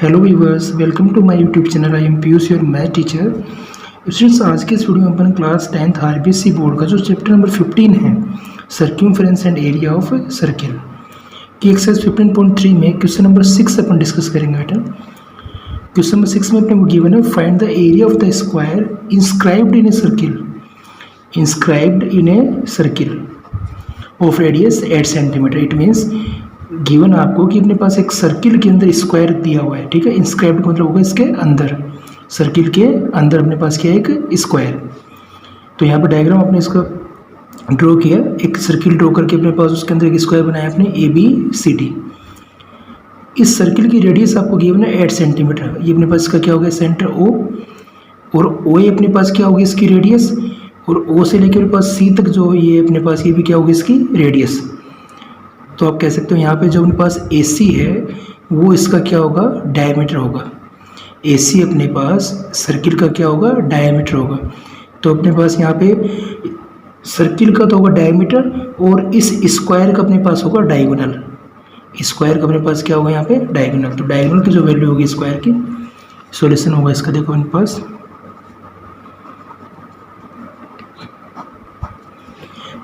Hello viewers, welcome to my YouTube channel. I am Piyush, your math teacher. Students, आज के इस video में अपन class 10th RBSC board का जो चैप्टर नंबर 15 है, सर्क्यूमफ्रेंस एंड एरिया ऑफ सर्किल की एक्सरसाइज 15.3 में क्वेश्चन नंबर 6 अपन डिस्कस करेंगे बेटा। क्वेश्चन नंबर 6 में अपने को गिवन है, find the area of the square inscribed in a circle, inscribed in a circle of radius 8 centimetre. It means given आपको कि अपने पास एक सर्किल के अंदर स्क्वायर दिया हुआ है, ठीक है। इंस्क्राइब्ड का मतलब होगा इसके अंदर, सर्किल के अंदर अपने पास क्या है, एक स्क्वायर। तो यहाँ पर डायग्राम आपने इसका ड्रॉ किया, एक सर्किल ड्रॉ करके अपने पास उसके अंदर एक स्क्वायर बनाया आपने ABCD। इस सर्किल की रेडियस आपको गिवन है 8 सेंटीमीटर। ये अपने पास इसका क्या होगा, सेंटर O, और OA अपने पास क्या होगी इसकी रेडियस, और O से लेकर अपने पास C तक जो ये अपने पास, ये भी क्या होगी इसकी रेडियस। तो आप कह सकते हो यहाँ पे जो अपने पास AC है वो इसका क्या होगा, डायमीटर होगा। AC अपने पास सर्किल का क्या होगा, डायमीटर होगा। तो अपने पास यहाँ पे सर्किल का तो होगा डायमीटर, और इस स्क्वायर का अपने पास होगा डायगोनल। स्क्वायर का अपने पास क्या होगा यहाँ पे, डायगोनल। तो डायगोनल की जो वैल्यू होगी स्क्वायर की, सॉल्यूशन होगा इसका, देखो अपने पास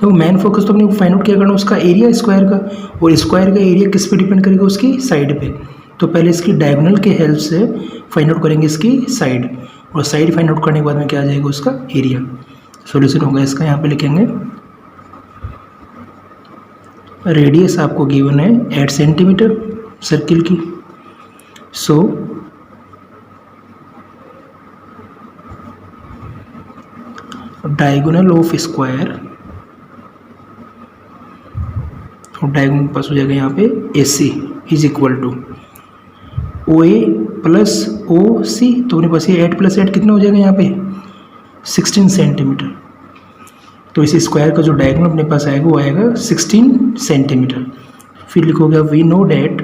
तो मेन फोकस तो अपने को फाइंड आउट क्या करना, उसका एरिया स्क्वायर का, और स्क्वायर का एरिया किस पे डिपेंड करेगा, उसकी साइड पे। तो पहले इसकी डायगोनल के हेल्प से फाइंड आउट करेंगे इसकी साइड, और साइड फाइंड आउट करने के बाद में क्या आ जाएगा, उसका एरिया। सॉल्यूशन होगा इसका, यहाँ पे लिखेंगे रेडियस आपको गिवन है 8 सेंटीमीटर सर्किल की। सो डायगोनल ऑफ स्क्वायर, और डायगोनल पास हो जाएगा यहाँ पे AC is equal to OA plus OC। तो अपने पास ये 8 + 8 कितना हो जाएगा यहाँ पे, 16 सेंटीमीटर। तो इस स्क्वायर का जो डायगोनल अपने पास आएगा वो आएगा 16 सेंटीमीटर। फिर लिखोगे we know that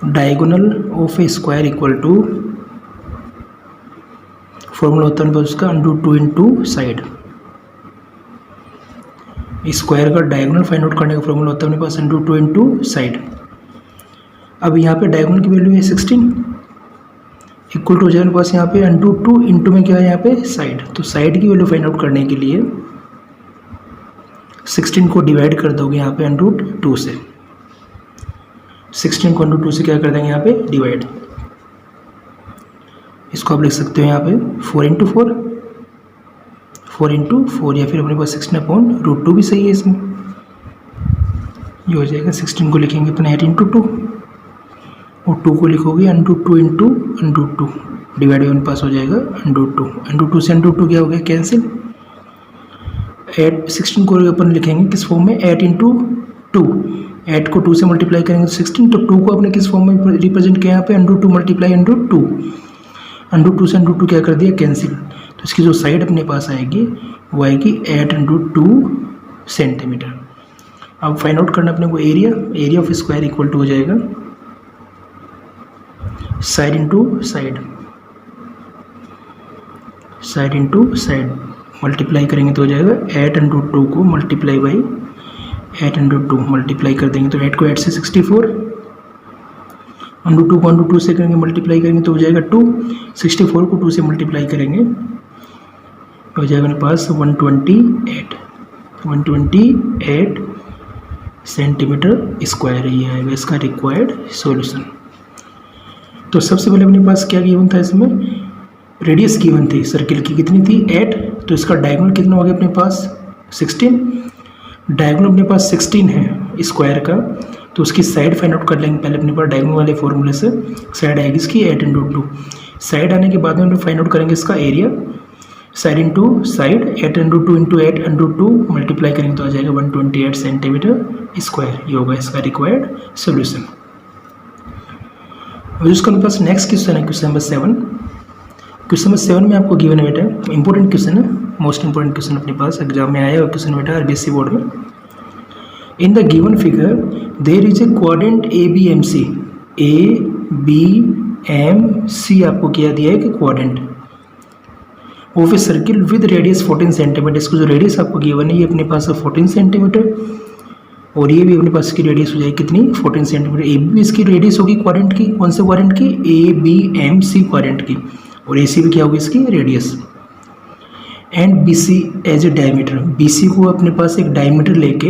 diagonal of a square equal to, formula होता है उसका √2 इंटू साइड। स्क्वायर का डायगोनल फाइंड आउट करने का फॉर्मूला होता है अपने पास √2 इंटू साइड। अब यहाँ पे डायगोनल की वैल्यू है 16, इक्वल टू हो जाएगा पास यहाँ पे √2 इंटू में क्या है यहाँ पे साइड। तो साइड की वैल्यू फाइंड आउट करने के लिए 16 को डिवाइड कर दोगे यहाँ पे √2 से, 16 को √2 से क्या कर देंगे यहाँ पे डिवाइड। इसको आप लिख सकते हो यहाँ पे 4 इंटू 4, 4 इंटू 4, या फिर अपने पास 16/√2 भी सही है इसमें। ये हो जाएगा 16 को लिखेंगे अपने 8 इंटू 2, और 2 को लिखोगे √2 इंटू √2, डिवाइड वन पास हो जाएगा √2 से √2 क्या हो गया, कैंसिल। 16 को अपन लिखेंगे किस फॉर्म में, 8 इंटू 2, 8 को 2 से मल्टीप्लाई करेंगे तो 16। तो 2 को आपने किस फॉर्म में रिप्रेजेंट किया यहाँ पे, √2 मल्टीप्लाई √2, √2 से √2 क्या कर दिया, कैंसिल। तो इसकी जो साइड अपने पास आएगी वो आएगी 8 √2 सेंटीमीटर। अब फाइंड आउट करना अपने को area of square equal to हो जाएगा side into side, side into side multiply करेंगे तो हो जाएगा 8 √2 को मल्टीप्लाई बाई 8 √2 मल्टीप्लाई कर देंगे तो 8 को 8 से 64, √2 को √2 से करेंगे मल्टीप्लाई करेंगे तो हो जाएगा 2, 64 को 2 से मल्टीप्लाई करेंगे तो हो जाएगा मेरे पास 128 सेंटीमीटर स्क्वायर। ये आएगा इसका रिक्वायर्ड सॉल्यूशन। तो सबसे पहले अपने पास क्या गिवन था, इसमें रेडियस गिवन थी सर्किल की, कितनी थी 8। तो इसका डायगोनल कितना हो गया अपने पास 16, डायगोनल अपने पास 16 है स्क्वायर का। तो उसकी साइड फाइंड आउट कर लेंगे पहले अपने पास डायगोनल वाले फॉर्मूले से। साइड आएगी इसकी 8 × 2, साइड आने के बाद में हम फाइंड आउट करेंगे इसका area, side into side, 8 × 2 into 8 × 2 multiply करेंगे तो आ जाएगा 128 सेंटीमीटर स्क्वायर। ये होगा इसका रिक्वायर्ड सोल्यूशन। और उसका मेरे पास नेक्स्ट क्वेश्चन है क्वेश्चन नंबर 7। क्वेश्चन नंबर 7 में आपको गिवन है बेटा, इंपॉर्टेंट क्वेश्चन है, मोस्ट इंपॉर्टेंट क्वेश्चन अपने पास एग्जाम में आया हुआ क्वेश्चन बेटा आरबीएससी बोर्ड में। In the given figure there is a quadrant ABMC, ABMC आपको क्या दिया है कि quadrant, of a circle with radius 14 centimetre. इसको जो रेडियस आपको गिवन है ये अपने पास है 14 सेंटीमीटर, और ये भी अपने पास इसकी रेडियस हो जाएगी कितनी 14 सेंटीमीटर। ए बी इसकी रेडियस होगी क्वाड्रेंट की, कौन से क्वाड्रेंट की, A B M C quadrant की, और ए सी भी क्या होगी इसकी radius. And B C as a diameter, B C को अपने पास एक डायमीटर लेके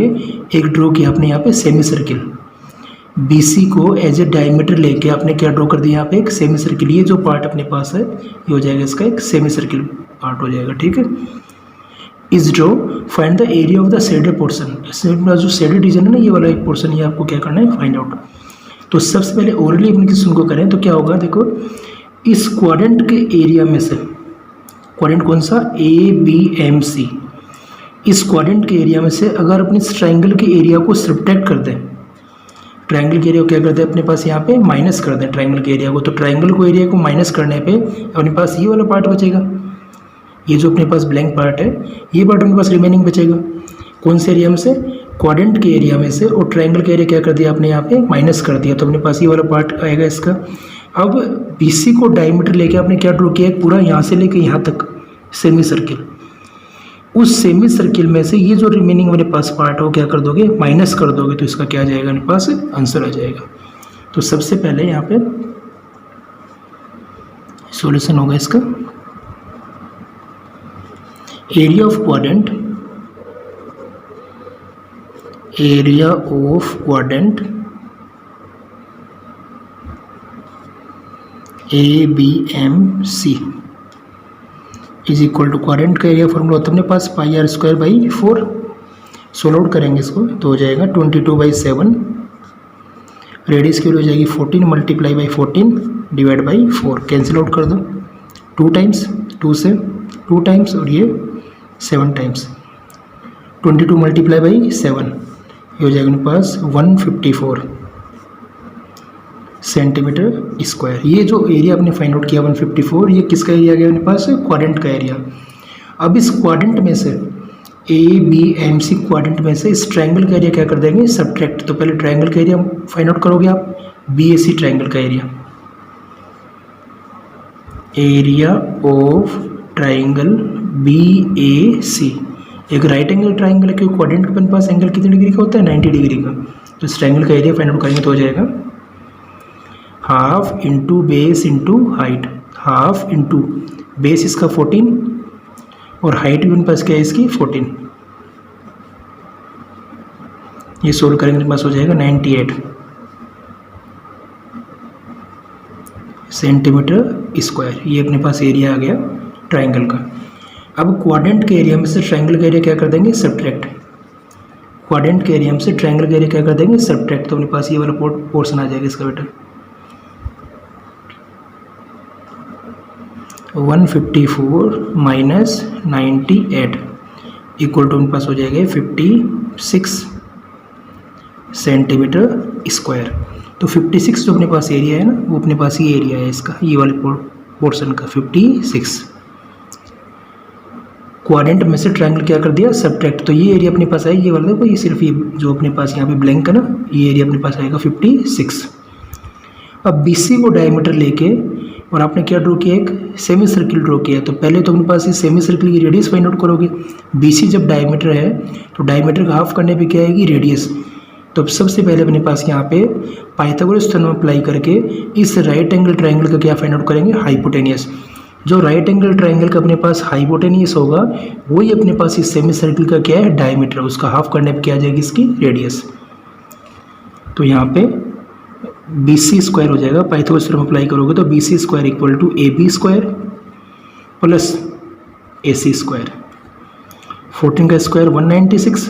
एक ड्रॉ किया आपने यहाँ पे सेमी सर्किल। बी सी को एज ए डायमीटर लेके आपने क्या ड्रॉ कर दिया यहाँ पे एक सेमी सर्किल। ये जो पार्ट अपने पास है ये हो जाएगा इसका एक सेमी सर्किल पार्ट हो जाएगा, ठीक है। इस draw find the area of the shaded portion, इसमें जो शेडेड रीजन है ना ये वाला एक पोर्शन, ये आपको क्या करना है फाइंड आउट। तो सबसे पहले ओरली एप्लीकेशन को करें तो क्या होगा, देखो इस क्वाड्रेंट के एरिया में से, क्वाड्रेंट कौन सा, ए बी एम सी, इस क्वाड्रेंट के एरिया में से अगर अपने इस ट्राइंगल के एरिया को सब्ट्रैक्ट कर दें, ट्राइंगल के एरिया को क्या करते हैं अपने पास यहाँ पे माइनस कर दें ट्राइंगल के एरिया को, तो ट्राइंगल को एरिया को माइनस करने पे अपने पास ये वाला पार्ट बचेगा, ये जो अपने पास ब्लैंक पार्ट है ये पार्ट अपने पास रिमेनिंग बचेगा। कौन से एरिया में से, क्वाड्रेंट के एरिया में से, और ट्राइंगल का एरिया क्या कर दिया आपने यहाँ पे माइनस कर दिया, तो अपने पास ये वाला पार्ट आएगा इसका। अब BC को डायमीटर लेके आपने क्या ड्रॉ किया, पूरा यहाँ से लेके यहाँ तक सेमी सर्किल, उस सेमी सर्किल में से ये जो रिमेनिंग मेरे पास पार्ट हो क्या कर दोगे, माइनस कर दोगे, तो इसका क्या आ जाएगा मेरे पास आंसर आ जाएगा। तो सबसे पहले यहाँ पे सॉल्यूशन होगा इसका, area of quadrant, area of quadrant A B M C is equal to, quadrant का एरिया फॉर्मूला होता है अपने पास pi r square by 4। Solve out करेंगे इसको तो हो जाएगा 22/7, रेडियस की वैल्यू हो जाएगी 14 multiply by 14 divide by 4, cancel out कर दो, 2 टाइम्स, 2 से 2 टाइम्स और ये 7 टाइम्स, 22 मल्टीप्लाई बाई 7 ये हो जाएगा मेरे पास 154 सेंटीमीटर स्क्वायर। ये जो एरिया आपने फाइंड आउट किया 154, ये किसका एरिया आ गया मेरे पास, क्वाड्रेंट का एरिया। अब इस क्वाड्रेंट में से A B M C quadrant में से इस ट्रायंगल का एरिया क्या कर देंगे, सब्ट्रैक्ट। तो पहले ट्रायंगल का एरिया फाइंड आउट करोगे आप, बी ए सी ट्रायंगल का area, area of triangle B A C, एक राइट एंगल ट्रायंगल है क्योंकि क्वाड्रेंट के पास एंगल कितने डिग्री का होता है, 90 डिग्री का। तो इस ट्रायंगल का एरिया फाइंड आउट करेंगे तो हो जाएगा half into base into height, half into base इसका 14 और हाइट भी उनके पास क्या है इसकी 14, ये सोल्व करेंगे तो पास हो जाएगा 98 सेंटीमीटर स्क्वायर। ये अपने पास एरिया आ गया ट्रायंगल का। अब क्वाड्रेंट के एरिया में से ट्रायंगल का एरिया क्या कर देंगे, सब्ट्रैक्ट। क्वाड्रेंट के एरिया में से ट्रायंगल का एरिया क्या कर देंगे, सब्ट्रैक्ट। तो अपने पास ये वाला पोर्शन आ जाएगा इसका बेटा 154 माइनस 98 इक्वल टू उनके पास हो जाएगा 56 सेंटीमीटर स्क्वायर। तो 56 जो अपने पास एरिया है ना, वो अपने पास ये एरिया है इसका, ये वाले पोर्शन का 56। क्वाड्रेंट में से ट्रायंगल क्या कर दिया, सब्ट्रैक्ट। तो ये एरिया अपने पास है ये वाला, देखो ये सिर्फ ये जो अपने पास यहाँ पे ब्लैंक है ना, ये एरिया अपने पास आएगा 56। अब BC को डायमीटर लेके और आपने क्या ड्रॉ किया, एक सेमी सर्किल ड्रॉ किया। तो पहले तो अपने पास इस सेमी सर्किल की रेडियस फाइंड आउट करोगे। BC जब डायमीटर है तो डायमीटर का हाफ करने पे क्या आएगी, रेडियस। तो सबसे पहले अपने पास यहाँ पे पाइथागोरस थ्योरम अप्लाई करके इस राइट एंगल ट्रायंगल का क्या फाइंड आउट करेंगे, हाइपोटेनियस। जो राइट एंगल ट्रायंगल का अपने पास हाइपोटेनियस होगा वही अपने पास इस सेमी सर्किल का क्या है, डायमीटर, उसका हाफ करने पे क्या आ जाएगी इसकी रेडियस। तो यहाँ पे BC स्क्वायर हो जाएगा, पाइथागोरस थ्योरम अप्लाई करोगे तो BC square equal to AB square plus AC square. 14 का स्क्वायर 196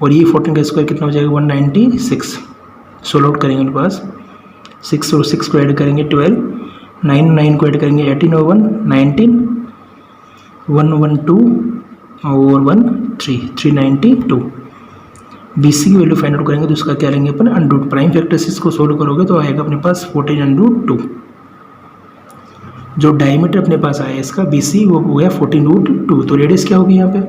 और ये 14 का स्क्वायर कितना हो जाएगा 196। सोल्व आउट करेंगे उनके पास 6 और 6 को ऐड करेंगे 12, 9 9 को ऐड करेंगे 18 और 1 19, 112 और 1 3 392। BC की वैल्यू फाइंड आउट करेंगे तो उसका क्या लेंगे अपन, अंडरूट। प्राइम फैक्टर से इसको सोल्व करोगे तो आएगा अपने पास 14√2। जो डायमीटर अपने पास आया इसका BC वो हो गया 14√2। तो रेडियस क्या होगी यहाँ पे,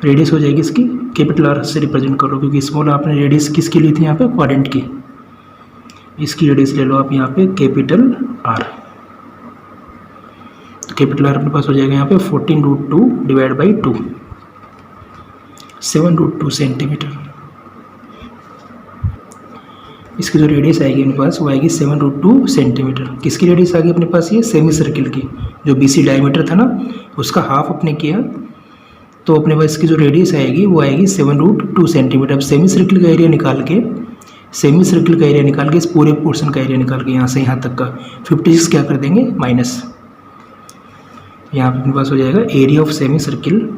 रेडियस हो जाएगी इसकी कैपिटल R से रिप्रेजेंट करो, क्योंकि स्मॉल आपने रेडियस किसकी ली थी यहाँ पे, क्वाड्रेंट की। इसकी रेडियस ले लो आप यहाँ पे कैपिटल R। कैपिटल आर अपने पास हो जाएगा यहाँ पे 14√2 डिवाइड बाई 2, 7√2 सेंटीमीटर। इसकी जो रेडियस आएगी अपने पास वो आएगी 7√2 सेंटीमीटर। किसकी रेडियस आ गई अपने पास? ये सेमी सर्किल की, जो BC डायमीटर था ना उसका हाफ अपने किया, तो अपने पास इसकी जो रेडियस आएगी वो आएगी 7√2 सेंटीमीटर। अब सेमी सर्किल का एरिया निकाल के, इस पूरे पोर्शन का एरिया निकाल के यहाँ से यहाँ तक का 56 क्या कर देंगे माइनस, यहाँ पे अपने पास हो जाएगा area of semi circle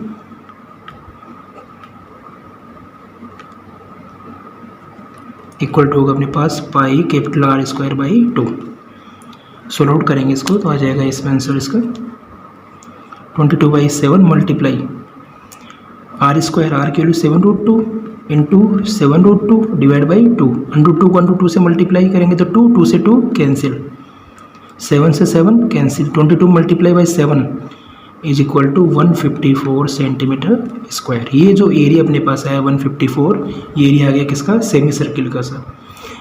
equal to होगा अपने पास pi capital R square by 2। Solve out करेंगे इसको तो आ जाएगा इसमें आंसर इसका 22/7 मल्टीप्लाई R स्क्वायर, R की वैल्यू 7√2 इंटू 7√2 डिवाइड बाई 2। √2 को √2 से मल्टीप्लाई करेंगे तो 2 से 2 कैंसिल, 7 से 7 cancel, 22 multiply by 7 is equal to 154 centimetre square. ये जो एरिया अपने पास आया 154, ये एरिया आ गया किसका? सेमी सर्किल का सर।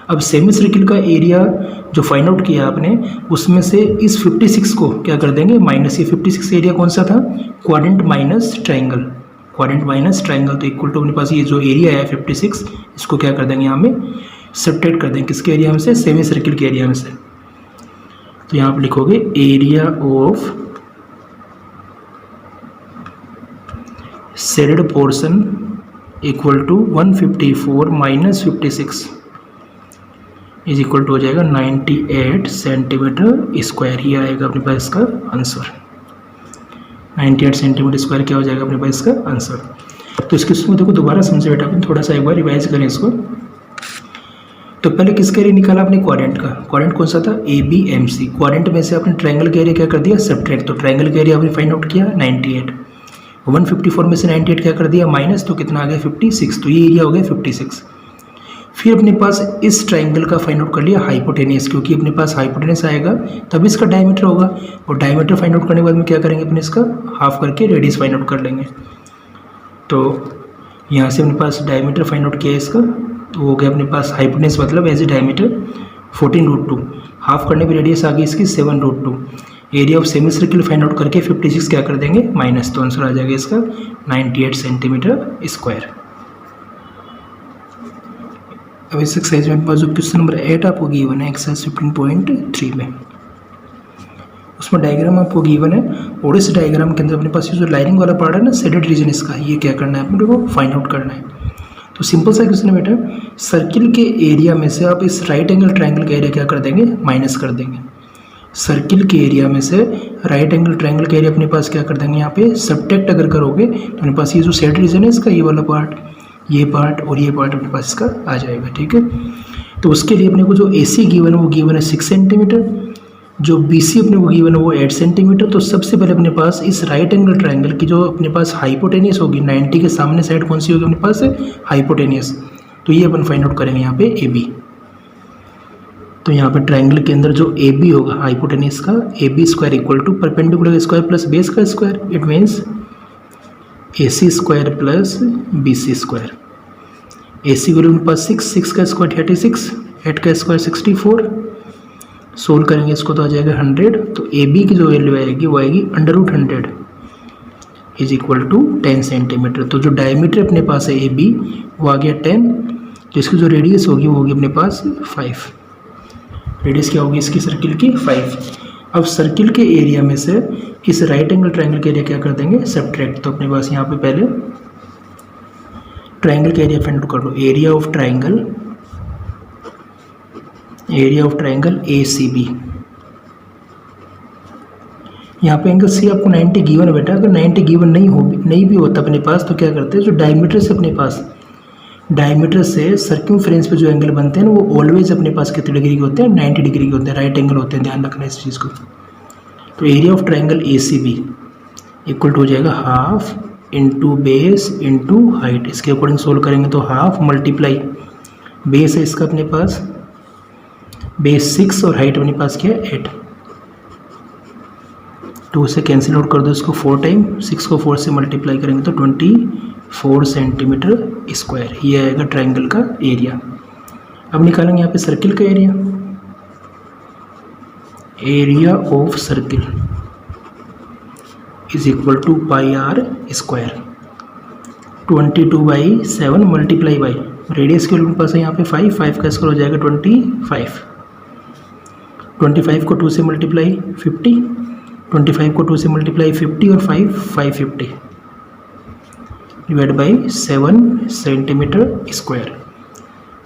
अब सेमी सर्किल का एरिया जो फाइंड आउट किया आपने, उसमें से इस 56 को क्या कर देंगे माइनस। ये 56 एरिया कौन सा था? क्वाड्रेंट माइनस ट्राइंगल, तो इक्वल टू अपने पास ये जो एरिया है 56, इसको क्या कर देंगे यहाँ में सब्ट्रैक्ट कर देंगे किसके एरिया में से? सेमी सर्किल के एरिया में से। तो यहाँ आप लिखोगे area of shaded portion equal to 154 minus 56 is equal to हो जाएगा 98 सेंटीमीटर स्क्वायर। ये आएगा अपने पास इसका आंसर, 98 सेंटीमीटर स्क्वायर क्या हो जाएगा अपने पास इसका आंसर। तो इसके देखो दोबारा समझे बेटा, अपन थोड़ा सा एक बार रिवाइज करें इसको। तो पहले किसका एरिया निकाला आपने? क्वाड्रेंट का। क्वाड्रेंट कौन सा था? ABMC। क्वाड्रेंट में से आपने ट्रायंगल का एरिया क्या कर दिया? सब्ट्रैक्ट। तो ट्रायंगल का एरिया आपने फाइंड आउट किया 98, 154 में से 98 क्या कर दिया माइनस, तो कितना आ गया 56। तो ये एरिया हो गया 56। फिर अपने पास इस ट्रायंगल का फाइंड आउट कर लिया हाइपोटेनियस, क्योंकि अपने पास हाइपोटेनियस आएगा तब इसका डायमीटर होगा, और डायमीटर फाइंड आउट करने के बाद में क्या करेंगे अपने इसका हाफ करके रेडियस फाइंड आउट कर लेंगे। तो यहाँ से अपने पास डायमीटर फाइंड आउट किया इसका, तो हो गया अपने पास हाइपोटेनियस मतलब एज ए डायमीटर 14√2, हाफ करने पर रेडियस आ गई इसकी 7√2। Area of semi circle find out करके 56 क्या कर देंगे माइनस, तो आंसर आ जाएगा इसका 98 सेंटीमीटर स्क्वायर। अब इस एक्सरसाइज में पास जो क्वेश्चन नंबर 8 आपको गिवन है एक्सरसाइज 15.3 में, उसमें डायग्राम आपको गिवन है, और इस डायग्राम के अंदर अपने पास ये जो लाइनिंग वाला पार्ट है ना शेडेड रीजन, इसका ये क्या करना है अपने को फाइंड आउट करना है। तो सिंपल सा क्वेश्चन है बेटा, सर्किल के एरिया में से आप इस राइट एंगल ट्रायंगल का एरिया क्या कर देंगे माइनस कर देंगे। सर्किल के एरिया में से राइट एंगल ट्रायंगल का एरिया अपने पास क्या कर देंगे यहाँ पे सब्ट्रैक्ट अगर करोगे तो अपने पास ये जो शेडेड रीजन है इसका ये वाला पार्ट, ये पार्ट और ये पार्ट अपने पास इसका आ जाएगा। ठीक है, तो उसके लिए अपने को जो AC गिवन है वो गिवन है 6 सेंटीमीटर, जो BC अपने को गिवन है वो 8 सेंटीमीटर। तो सबसे पहले अपने पास इस राइट एंगल ट्रायंगल की जो अपने पास हाइपोटेनियस होगी 90 के सामने साइड कौन सी होगी अपने पास हाइपोटेनियस, तो ये अपन फाइंड आउट करेंगे यहाँ पे AB। तो यहाँ पे ट्रायंगल के अंदर जो AB होगा हाइपोटेनियस का, AB square equal to perpendicular square plus base का square, it means AC square plus BC square. AC value मेरे पास 6 का स्क्वायर 36, 8 का स्क्वायर 64, सोल्व करेंगे इसको तो आ जाएगा 100। तो AB की जो वैल्यू आएगी वो आएगी √100 इज इक्वल टू 10 सेंटीमीटर। तो जो डायमीटर अपने पास है AB वो आ गया 10, तो इसकी जो रेडियस होगी वो होगी अपने पास 5। रेडियस क्या होगी इसकी सर्किल की 5। अब सर्किल के एरिया में से इस राइट एंगल ट्रायंगल के एरिया क्या कर देंगे सब्ट्रैक्ट। तो अपने पास यहाँ पे पहले ट्रायंगल का एरिया फाइंड आउट कर लो, एरिया ऑफ ट्रायंगल ACB। यहाँ पे एंगल C आपको 90 गिवन है बेटा, अगर 90 गिवन नहीं भी होता अपने पास तो क्या करते हैं, जो डायमीटर से अपने पास डायमीटर से सर्कमफ्रेंस पे जो एंगल बनते हैं वो ऑलवेज अपने पास कितने डिग्री के होते हैं 90 डिग्री के होते हैं, राइट एंगल होते हैं, ध्यान रखना इस चीज़ को। तो area of triangle ACB equal to हो जाएगा half into base into height. इसके अकॉर्डिंग सोल्व करेंगे तो हाफ मल्टीप्लाई बेस है इसका अपने पास बेस 6 और हाइट अपने पास क्या है 8, 2 से कैंसिल आउट कर दो इसको 4 टाइम, 6 को 4 से मल्टीप्लाई करेंगे तो 24 सेंटीमीटर स्क्वायर। ये आएगा ट्रायंगल का एरिया। अब निकालेंगे यहाँ पे सर्किल का area of circle is equal to pi r square. 22/7 multiply by radius के मेरे पास है यहाँ पे 5 का स्क्वायर हो जाएगा 25। 25 को 2 से मल्टीप्लाई 50, 25 को 2 से मल्टीप्लाई 50 और 550 divide by 7 centimetre square.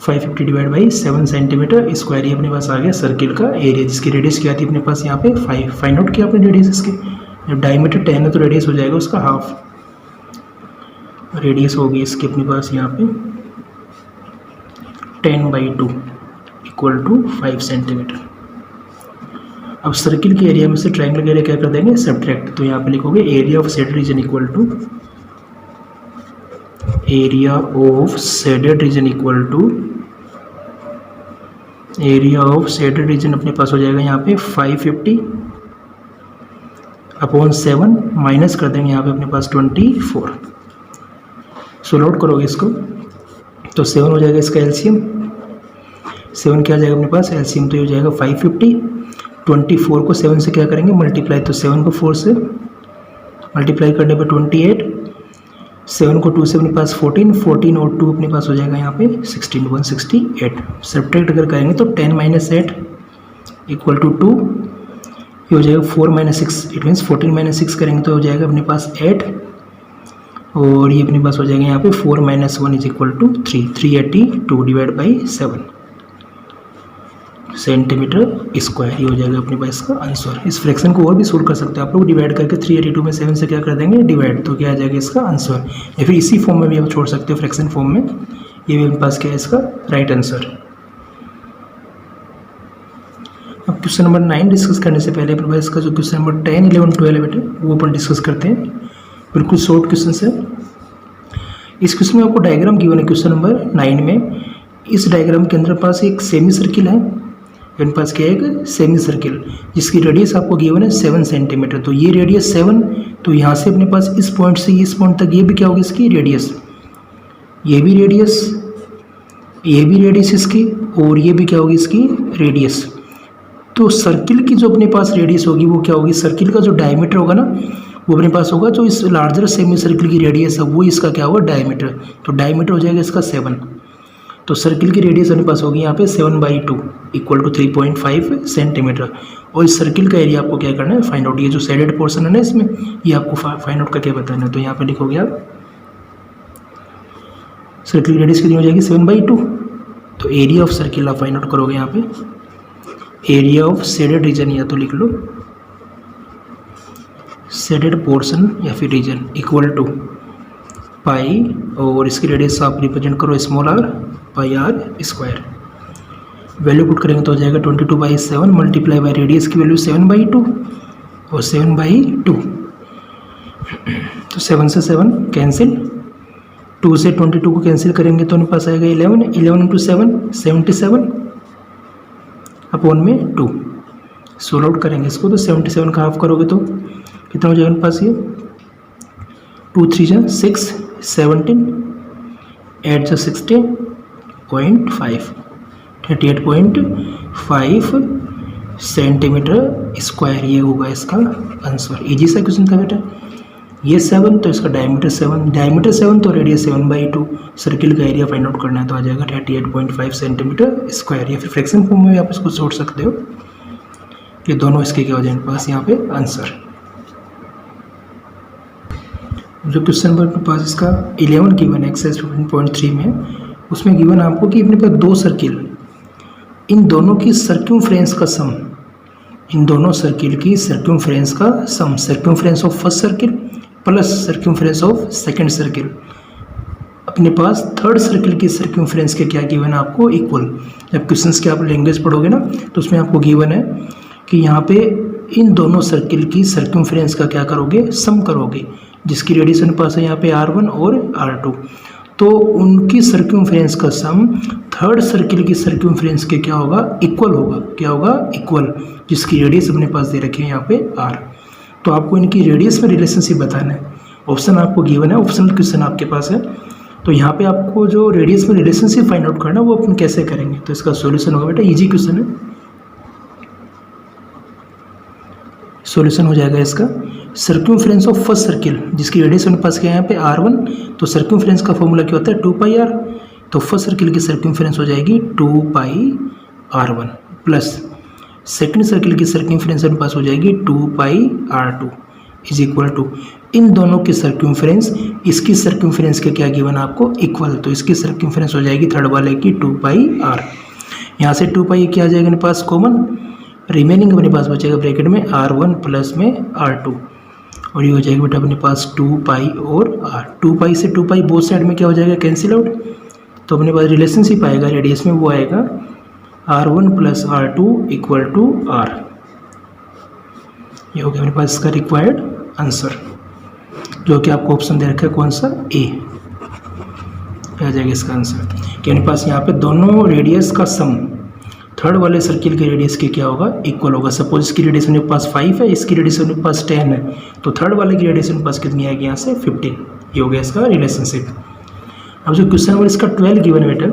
550 divide by 7 centimetre square. ये अपने पास आ गया सर्किल का एरिया, जिसकी रेडियस क्या थी अपने पास यहाँ पे 5। फाइंड आउट किया आपने रेडियस इसके। जब डायमीटर 10 है तो रेडियस हो जाएगा उसका हाफ। रेडियस होगी इसकी अपने पास यहाँ पे 10/2 इक्वल टू 5 सेंटीमीटर। अब सर्किल के एरिया में से ट्रायंगल एरिया क्या कर देंगे, सब्ट्रैक्ट। तो यहाँ पे लिखोगे area of shaded region equal to area of shaded region equal to area of shaded region अपने पास हो जाएगा यहाँ पे 550 अपॉन 7 माइनस कर देंगे यहाँ पे अपने पास 24। सोल्व आउट करोगे इसको तो 7 हो जाएगा इसका एलसीएम। 7 क्या आ जाएगा अपने पास एलसीएम, तो ये हो जाएगा 550। 24 को 7 से क्या करेंगे मल्टीप्लाई, तो 7 को 4 से मल्टीप्लाई करने पर 28। 7 को 2 से अपने पास 14 और 2 अपने पास हो जाएगा यहाँ पे 16, 168। सब्ट्रैक्ट अगर करेंगे तो 10 - 8 इक्वल टू 2। ये हो जाएगा 4 - 6, इट मीन्स 14 - 6 करेंगे तो हो जाएगा अपने पास 8। और ये अपने पास हो जाएगा यहाँ पे 4 - 1 is equal to 3। 382 divide by 7 centimetre square. ये हो जाएगा अपने पास इसका आंसर। इस फ्रैक्शन को और भी सोल्व कर सकते हैं आप लोग, डिवाइड करके 382 में 7 से क्या कर देंगे डिवाइड, तो क्या आ जाएगा इसका आंसर। या फिर इसी फॉर्म में भी आप छोड़ सकते हो फ्रैक्शन फॉर्म में। ये भी अपने पास क्या है इसका राइट आंसर। अब क्वेश्चन नंबर 9 डिस्कस करने से पहले अपने पास इसका जो क्वेश्चन नंबर 10, 11, 12 है वो अपन डिस्कस करते हैं। बिल्कुल शॉर्ट क्वेश्चन है। इस क्वेश्चन में आपको डायग्राम गिवन है क्वेश्चन नंबर 9 में। इस डायग्राम के अंदर पास एक सेमी सर्किल है, मेरे पास क्या है एक सेमी सर्किल जिसकी रेडियस आपको गिवन है 7 सेंटीमीटर। तो ये रेडियस 7, तो यहाँ से अपने पास इस पॉइंट से इस पॉइंट तक ये भी क्या होगी इसकी रेडियस, ये भी रेडियस, ये भी रेडियस इसकी, और ये भी क्या होगी इसकी रेडियस। तो सर्किल की जो अपने पास रेडियस होगी वो क्या होगी, सर्किल का जो डायमीटर होगा ना वो अपने पास होगा, जो इस लार्जर सेमी सर्किल की रेडियस है वो इसका क्या होगा डायमीटर। तो डायमीटर हो जाएगा इसका 7। तो सर्किल की रेडियस अपने पास होगी यहाँ पे 7/2 इक्वल टू 3.5 सेंटीमीटर। और इस सर्किल का एरिया आपको क्या करना है फाइंड आउट। ये जो शेडेड पोर्शन है ना इसमें, ये आपको फाइंड आउट करके बताना है। तो यहाँ पे लिखोगे आप सर्किल की रेडियस कितनी हो जाएगी 7/2। तो एरिया ऑफ सर्किल आप फाइंड आउट करोगे यहाँ पे। एरिया ऑफ शेडेड रीजन या तो लिख लो शेडेड पोर्शन या फिर रीजन इक्वल टू पाई, और इसकी रेडियस आप रिप्रेजेंट करो स्मॉल r, पाई r स्क्वायर। वैल्यू पुट करेंगे तो हो जाएगा 22/7 मल्टीप्लाई बाई रेडियस की वैल्यू 7/2 और 7/2। तो 7 से 7 कैंसिल, 2 से 22 को कैंसिल करेंगे तो हमारे पास आएगा 11। 11 × 7 77 अपॉन में 2। सोल्व आउट करेंगे इसको तो 77 का हाफ करोगे तो कितना हो जाएगा हमारे पास, ये 2 3 जा 6 17 8 जा 60.5 38.5 सेंटीमीटर स्क्वायर। ये होगा इसका आंसर। इजी सा क्वेश्चन था बेटा। ये 7 तो इसका डायमीटर 7 तो रेडियस 7/2। सर्किल का एरिया फाइंड आउट करना है तो आ जाएगा 38.5 सेंटीमीटर स्क्वायर। या फिर फ्रैक्शन फॉर्म में भी आप इसको जोड़ सकते हो। ये दोनों इसके क्या हो जाएंगे पास यहाँ पे आंसर। जो क्वेश्चन नंबर के पास इसका 11 गिवन है एक्सरसाइज 15.3 में, उसमें गिवन आपको कि अपने पास दो सर्किल, इन दोनों की सर्क्यूमफ्रेंस का सम, इन दोनों सर्किल की सर्क्यूमफ्रेंस का sum, circumference of first circle plus circumference of second circle, अपने पास थर्ड सर्किल की सर्क्यूमफ्रेंस के क्या गिवन है आपको इक्वल। जब क्वेश्चंस की आप लैंग्वेज पढ़ोगे ना तो उसमें आपको गिवन है कि यहाँ पे इन दोनों सर्किल की सर्क्यूमफ्रेंस का क्या करोगे सम करोगे, जिसकी रेडियस उनके पास है यहाँ पे R1 और R2। तो उनकी सर्क्यूमफ्रेंस का सम थर्ड सर्किल की सर्क्यूमफ्रेंस के क्या होगा इक्वल होगा। क्या होगा इक्वल, जिसकी रेडियस अपने पास दे रखी है यहाँ पे R। तो आपको इनकी रेडियस में रिलेशनशिप बताना है। ऑप्शन आपको गिवन है, ऑप्शनल क्वेश्चन आपके पास है। तो यहाँ पे आपको जो रेडियस में रिलेशनशिप फाइंड आउट करना है वो अपन कैसे करेंगे, तो इसका सॉल्यूशन होगा बेटा, इजी क्वेश्चन है। सॉल्यूशन हो जाएगा इसका सर्क्यूमफ्रेंस ऑफ फर्स्ट सर्किल जिसकी रेडियस अपने पास क्या है यहाँ पे r1, तो सर्क्यूमफ्रेंस का फॉर्मूला क्या होता है 2πr, तो फर्स्ट सर्किल की सर्क्यूमफ्रेंस हो जाएगी 2πr1 प्लस सेकंड सर्किल की सर्क्यूमफ्रेंस अपने पास हो जाएगी 2πr2 इज इक्वल टू इन दोनों की सर्क्यूमफ्रेंस इसकी सर्क्यूमफ्रेंस के क्या गिवन आपको इक्वल, तो इसकी सर्क्यूमफ्रेंस हो जाएगी थर्ड वाले की 2πr, यहाँ से 2π क्या आ जाएगा अपने पास कॉमन, रिमेनिंग अपने पास बचेगा ब्रैकेट में r1 प्लस में r2 और ये हो जाएगा बेटा अपने पास 2π और r, 2π से 2π बोथ साइड में क्या हो जाएगा कैंसिल आउट, तो अपने पास रिलेशनशिप आएगा रेडियस में वो आएगा r1 plus r2 equal to r, ये हो गया अपने पास इसका रिक्वायर्ड आंसर जो कि आपको ऑप्शन दे रखा है कौन सा ए आ जाएगा इसका आंसर कि अपने पास यहाँ पे दोनों रेडियस का सम थर्ड वाले सर्किल के रेडियस के क्या होगा इक्वल होगा। सपोज इसकी रेडियस मेरे पास 5 है, इसकी रेडियस मेरे पास 10 है, तो थर्ड वाले की रेडियस मेरे पास कितनी आएगी यहाँ से 15, ये हो गया इसका रिलेशनशिप। अब जो क्वेश्चन नंबर इसका 12 गिवन है बेटा,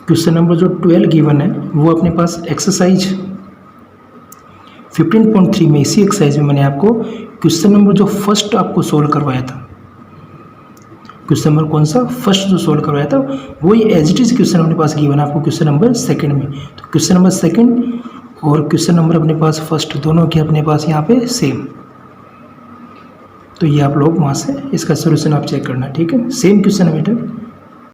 क्वेश्चन नंबर जो 12 गिवन है वो अपने पास एक्सरसाइज 15.3 में, इसी एक्सरसाइज में मैंने आपको क्वेश्चन नंबर जो फर्स्ट आपको सोल्व करवाया था, क्वेश्चन नंबर कौन सा फर्स्ट जो सोल्व करवाया था वही एज इट इज क्वेश्चन अपने पास गिवन है आपको क्वेश्चन नंबर सेकंड में, तो क्वेश्चन नंबर सेकंड और क्वेश्चन नंबर अपने पास फर्स्ट दोनों के अपने पास यहाँ पे सेम, तो ये आप लोग वहाँ से इसका सोल्यूशन आप चेक करना, ठीक है। सेम क्वेश्चन है बेटा,